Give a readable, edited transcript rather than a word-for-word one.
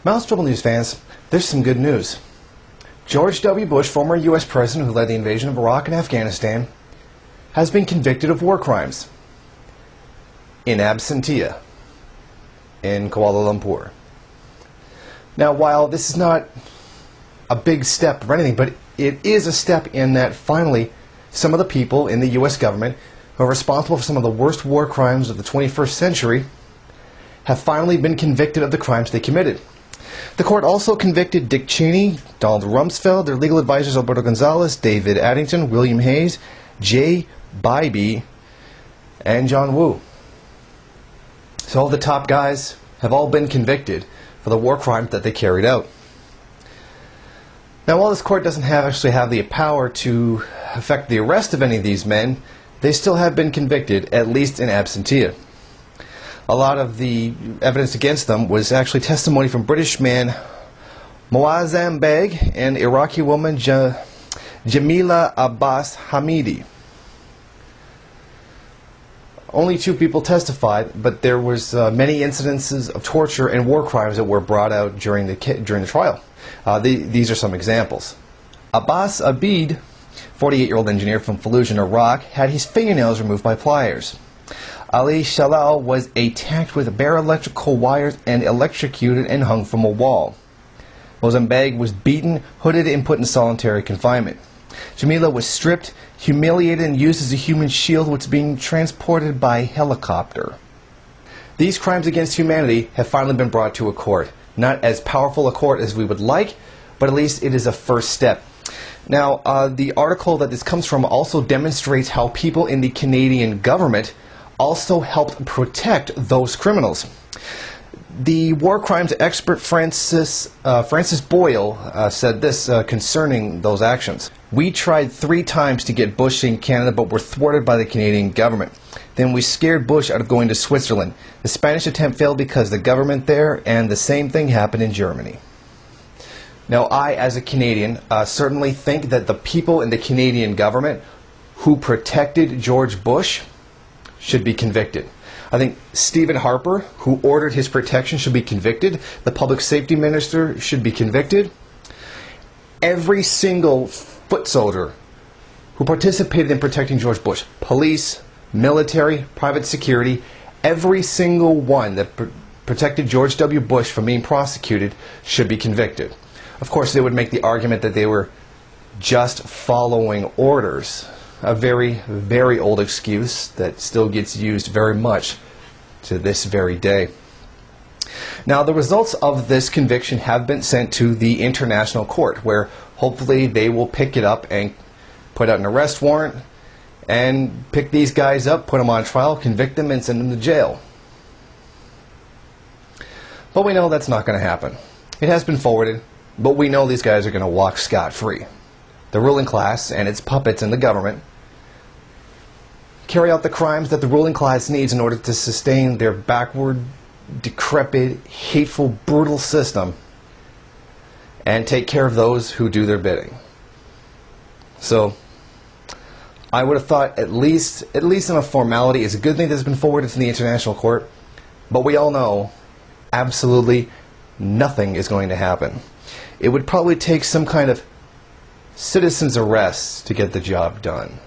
Mouse Trouble News fans, there's some good news. George W. Bush, former U.S. president who led the invasion of Iraq and Afghanistan, has been convicted of war crimes in absentia in Kuala Lumpur. Now, while this is not a big step or anything, but it is a step in that finally some of the people in the U.S. government who are responsible for some of the worst war crimes of the 21st century have finally been convicted of the crimes they committed. The court also convicted Dick Cheney, Donald Rumsfeld, their legal advisors Alberto Gonzales, David Addington, William Hayes, Jay Bybee, and John Woo. So all the top guys have all been convicted for the war crimes that they carried out. Now, while this court doesn't actually have the power to affect the arrest of any of these men, they still have been convicted, at least in absentia. A lot of the evidence against them was actually testimony from British man Moazzam Beg and Iraqi woman Jamila Abbas Hamidi. Only two people testified, but there was many incidences of torture and war crimes that were brought out during the trial. These are some examples. Abbas Abid, 48-year-old engineer from Fallujah, Iraq, had his fingernails removed by pliers. Ali Shalal was attacked with bare electrical wires and electrocuted and hung from a wall. Mozambique was beaten, hooded, and put in solitary confinement. Jamila was stripped, humiliated, and used as a human shield, which was being transported by helicopter. These crimes against humanity have finally been brought to a court. Not as powerful a court as we would like, but at least it is a first step. Now, the article that this comes from also demonstrates how people in the Canadian government also helped protect those criminals. The war crimes expert Francis Boyle said this concerning those actions. "We tried 3 times to get Bush in Canada, but were thwarted by the Canadian government. Then we scared Bush out of going to Switzerland. The Spanish attempt failed because the government there, and the same thing happened in Germany." Now, I, as a Canadian, certainly think that the people in the Canadian government who protected George Bush should be convicted. I think Stephen Harper, who ordered his protection, should be convicted. The public safety minister should be convicted. Every single foot soldier who participated in protecting George Bush, police, military, private security, every single one that protected George W. Bush from being prosecuted should be convicted. Of course, they would make the argument that they were just following orders. A very, very old excuse that still gets used very much to this very day. Now, the results of this conviction have been sent to the International Court, where hopefully they will pick it up and put out an arrest warrant and pick these guys up, put them on trial, convict them, and send them to jail. But we know that's not going to happen. It has been forwarded, but we know these guys are going to walk scot-free. The ruling class and its puppets in the government carry out the crimes that the ruling class needs in order to sustain their backward, decrepit, hateful, brutal system and take care of those who do their bidding. So, I would have thought at least in a formality, it's a good thing that has been forwarded to the International Court, but we all know absolutely nothing is going to happen. It would probably take some kind of citizen's arrest to get the job done.